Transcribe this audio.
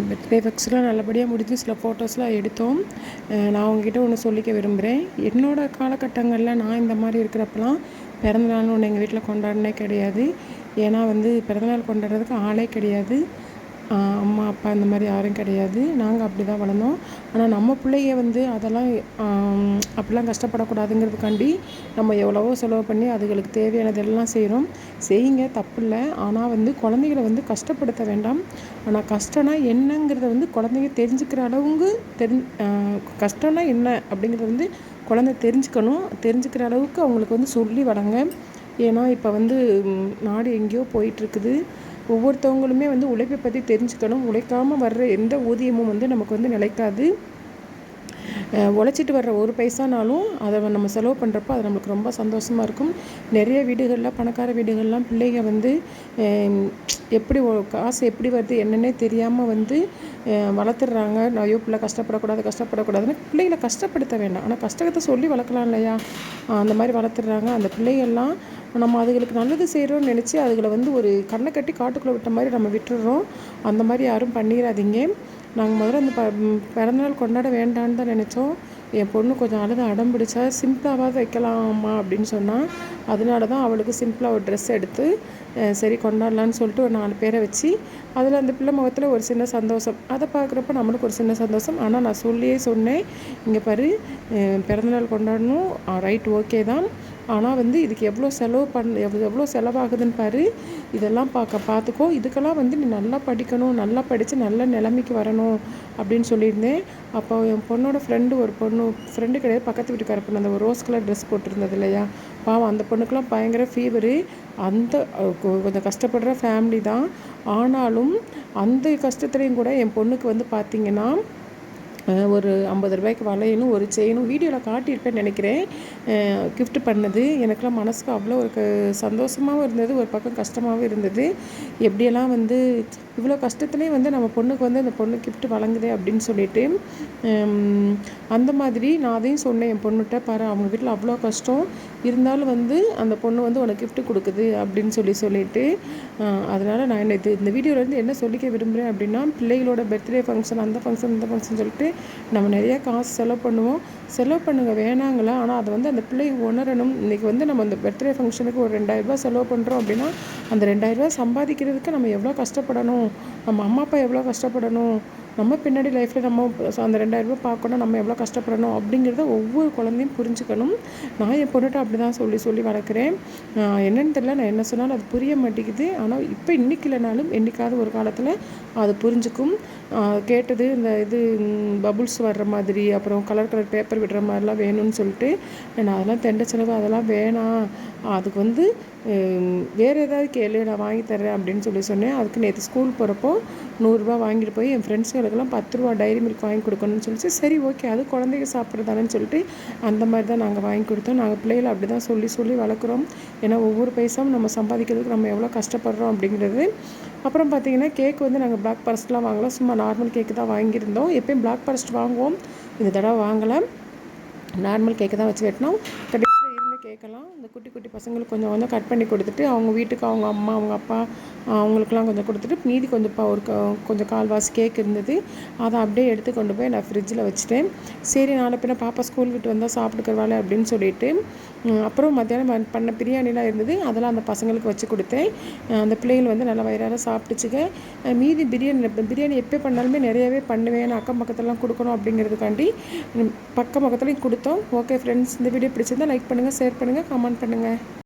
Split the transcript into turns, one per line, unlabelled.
Birthday ஃபங்க்ஷன்லாம் நல்லபடியாக முடிஞ்சு சில ஃபோட்டோஸ்லாம் எடுத்தோம். நான் உங்ககிட்ட ஒன்று சொல்லிக்க விரும்புகிறேன். என்னோடய காலகட்டங்களில் நான் இந்த மாதிரி இருக்கிறப்பலாம் பிறந்தநாள்னு ஒன்று எங்கள் வீட்டில் கொண்டாடினே கிடையாது. ஏன்னா பிறந்தநாள் கொண்டாடுறதுக்கு ஆளே கிடையாது. அம்மா அப்பா இந்த மாதிரி யாரும் கிடையாது. நாங்கள் அப்படி தான் வளர்ந்தோம். ஆனால் நம்ம பிள்ளைங்க அதெல்லாம் அப்படிலாம் கஷ்டப்படக்கூடாதுங்கிறதுக்காண்டி நம்ம எவ்வளவோ செலவு பண்ணி அதுகளுக்கு தேவையானதெல்லாம் செய்கிறோம். செய்யுங்க, தப்பில்லை. ஆனால் குழந்தைகளை கஷ்டப்படுத்த வேண்டாம். ஆனால் கஷ்டம்னா என்னங்கிறத குழந்தைங்க தெரிஞ்சுக்கிற அளவுக்கு கஷ்டம்னா என்ன அப்படிங்கிறத குழந்தை தெரிஞ்சுக்கணும். தெரிஞ்சுக்கிற அளவுக்கு அவங்களுக்கு சொல்லி வளங்க. ஏன்னா இப்போ நாடு எங்கேயோ போயிட்டுருக்குது. ஒவ்வொருத்தவங்களுமே உழைப்பை பற்றி தெரிஞ்சுக்கணும். உழைக்காமல் வர்ற எந்த ஊதியமும் நமக்கு நிலைக்காது. உழைச்சிட்டு வர்ற ஒரு பைசானாலும் அதை நம்ம செலவு பண்ணுறப்போ அது நம்மளுக்கு ரொம்ப சந்தோஷமாக இருக்கும். நிறைய வீடுகளில், பணக்கார வீடுகள்லாம் பிள்ளைங்க எப்படி காசு எப்படி வருது என்னன்னே தெரியாமல் வளர்த்துடுறாங்க. ஐயோ பிள்ளை கஷ்டப்படக்கூடாதுன்னு பிள்ளைகளை கஷ்டப்படுத்த வேண்டாம். ஆனால் கஷ்டத்தை சொல்லி வளர்க்கலாம் இல்லையா? அந்த மாதிரி வளர்த்துடுறாங்க. அந்த பிள்ளைகள்லாம் நம்ம அதுகளுக்கு நல்லது செய்கிறோன்னு நினச்சி அதுகளை ஒரு கண்ணை கட்டி காட்டுக்குள்ளே விட்ட மாதிரி நம்ம விட்டுடுறோம். அந்த மாதிரி யாரும் பண்ணிடாதீங்க. நாங்கள் முதல்ல பிறந்தநாள் கொண்டாட வேண்டான்னு தான் நினச்சோம். என் பொண்ணு கொஞ்சம் அடம் பிடிச்சா சிம்பிளாவது வைக்கலாமா அப்படின்னு சொன்னால், அதனால தான் அவளுக்கு சிம்பிளாக ஒரு ட்ரெஸ் எடுத்து சரி கொண்டாடலான்னு சொல்லிட்டு ஒரு 4 பேரை வச்சு அதில் அந்த பிள்ளை முகத்தில் ஒரு சின்ன சந்தோஷம். அதை பார்க்குறப்ப நம்மளுக்கு ஒரு சின்ன சந்தோஷம். ஆனால் நான் சொல்லியே சொன்னேன், இங்கே பாரு, பிறந்தநாள் கொண்டாடணும், ரைட், ஓகே தான். ஆனால் இதுக்கு எவ்வளோ எவ்வளோ செலவாகுதுன்னு பாரு. இதெல்லாம் பார்த்துக்கோ. இதுக்கெல்லாம் நீ நல்லா படிக்கணும், நல்லா படித்து நல்ல நிலைமைக்கு வரணும் அப்படின்னு சொல்லியிருந்தேன். அப்போ என் பொண்ணோட ஃப்ரெண்டு கிடையாது, பக்கத்து வீட்டுக்கார பொண்ணு, அந்த ஒரு ரோஸ் கலர் ட்ரெஸ் போட்டிருந்தது இல்லையா, பாவம் அந்த பொண்ணுக்கெலாம் பயங்கர ஃபீவரு. கொஞ்சம் கஷ்டப்படுற ஃபேமிலி தான். ஆனாலும் அந்த கஷ்டத்துலேயும் கூட என் பொண்ணுக்கு பார்த்திங்கன்னா ஒரு 50 ரூபாய்க்கு வளையலும் ஒரு செயினும் வீடியோவில் காட்டியிருப்பேன்னு நினைக்கிறேன், கிஃப்ட் பண்ணது. எனக்கெலாம் மனசுக்கு அவ்வளோ ஒரு சந்தோஷமாகவும் இருந்தது, ஒரு பக்கம் கஷ்டமாகவும் இருந்தது. எப்படியெல்லாம் இவ்வளோ கஷ்டத்துலேயும் நம்ம பொண்ணுக்கு அந்த பொண்ணு கிஃப்ட் வழங்குதே அப்படின்னு சொல்லிட்டு, அந்த மாதிரி நான் அதையும் சொன்னேன் என் பொண்ணுகிட்ட, பாரு அவங்க வீட்டில் அவ்வளோ கஷ்டம் இருந்தாலும் அந்த பொண்ணு உனக்கு கிஃப்ட் கொடுக்குது அப்படின்னு சொல்லிட்டு அதனால் நான் இந்த வீடியோவில் என்ன சொல்லிக்க விரும்புகிறேன் அப்படின்னா, பிள்ளைகளோட பர்த்டே ஃபங்க்ஷன், அந்த ஃபங்க்ஷன் இந்த ஃபங்க்ஷன் சொல்லிட்டு நம்ம நிறையா காசு செலவு பண்ணுவோம். செலவு பண்ணுங்க, வேணாங்களா? ஆனால் அதை அந்த பிள்ளைங்க உணரணும். இன்றைக்கி நம்ம அந்த பர்த்டே ஃபங்க்ஷனுக்கு ஒரு 2000 செலவு பண்ணுறோம் அப்படின்னா, அந்த 2000 சம்பாதிக்கிறதுக்கு நம்ம எவ்வளோ கஷ்டப்படணும், நம்ம அம்மா அப்பா எவ்வளோ கஷ்டப்படணும், நம்ம பின்னாடி லைஃப்பில் நம்ம அந்த 2000 பார்க்கணும், நம்ம எவ்வளோ கஷ்டப்படணும் அப்படிங்கிறத ஒவ்வொரு குழந்தையும் புரிஞ்சுக்கணும். நான் என் பொண்ணுகிட்ட அப்படி தான் சொல்லி வளர்க்குறேன். என்னென்னு தெரியல, நான் என்ன சொன்னாலும் அது புரிய மாட்டேங்குது. ஆனால் இப்போ இன்றைக்கி இல்லைனாலும் என்றைக்காவது ஒரு காலத்தில் அது புரிஞ்சுக்கும். கேட்டது இந்த பபுள்ஸ் வர்ற மாதிரி, அப்புறம் கலர் பேப்பர் விடுற மாதிரிலாம் வேணும்னு சொல்லிட்டு, நான் அதெல்லாம் தெண்ட செலவு அதெல்லாம் வேணாம், அதுக்கு வேறு ஏதாவது கேளு, நான் வாங்கி தர்றேன் அப்படின்னு சொன்னேன். அதுக்கு நேற்று ஸ்கூல் போகிறப்போ 100 ரூபா வாங்கிட்டு போய் என் ஃப்ரெண்ட்ஸுகளுக்கெல்லாம் 10 ரூபா டைரி மில்க் வாங்கி கொடுக்கணும்னு சொல்லிச்சு. சரி, ஓகே, அது குழந்தைங்க சாப்பிட்றதானேன்னு சொல்லிட்டு அந்த மாதிரி தான் நாங்கள் வாங்கி கொடுத்தோம். நாங்கள் பிள்ளைகளை அப்படி தான் சொல்லி வளர்க்குறோம். ஏன்னா ஒவ்வொரு பைசாவும் நம்ம சம்பாதிக்கிறதுக்கு நம்ம எவ்வளோ கஷ்டப்படுறோம் அப்படிங்கிறது. அப்புறம் பார்த்திங்கன்னா, கேக் நாங்கள் பிளாக் ஃபாரஸ்ட்லாம் வாங்கலாம், சும்மா நார்மல் கேக்கு தான் வாங்கியிருந்தோம். எப்பயும் பிளாக் ஃபாரஸ்ட் வாங்குவோம், இந்த தடவை வாங்கலை, நார்மல் கேக்கு தான் வச்சு வெட்டினோம். கடைசியில் இருந்த கேக்கெல்லாம் இந்த குட்டி குட்டி பசங்களுக்கு கொஞ்சம் கட் பண்ணி கொடுத்துட்டு, அவங்க வீட்டுக்கு அவங்க அம்மா அவங்க அப்பா அவங்களுக்குலாம் கொஞ்சம் கொடுத்துட்டு, மீதி கொஞ்சம் கால்வாசி கேக் இருந்தது, அதை அப்படியே எடுத்து கொண்டு போய் நான் ஃப்ரிட்ஜில் வச்சுட்டேன். சரி, நாளை பின்ன பாப்பா ஸ்கூல் விட்டு வந்தால் சாப்பிட்டுக்கிறவாள் அப்படின்னு சொல்லிட்டு, அப்புறம் மத்தியானம் பண்ண பிரியாணிலாம் இருந்தது, அதெல்லாம் அந்த பசங்களுக்கு வச்சு கொடுத்தேன். அந்த பிள்ளைகள் நல்லா வயிறார சாப்பிட்டுச்சுங்க. மீதி பிரியாணி எப்போ பண்ணாலுமே நிறையாவே பண்ணுவேன், அக்கம் பக்கத்துலலாம் கொடுக்கணும் அப்படிங்கிறதுக்காண்டி பக்கம் பக்கத்துலையும் கொடுத்தோம். ஓகே ஃப்ரெண்ட்ஸ், இந்த வீடியோ பிடிச்சிருந்தால் லைக் பண்ணுங்கள், ஷேர் பண்ணுங்கள், கமெண்ட் பண்ணுங்கள்.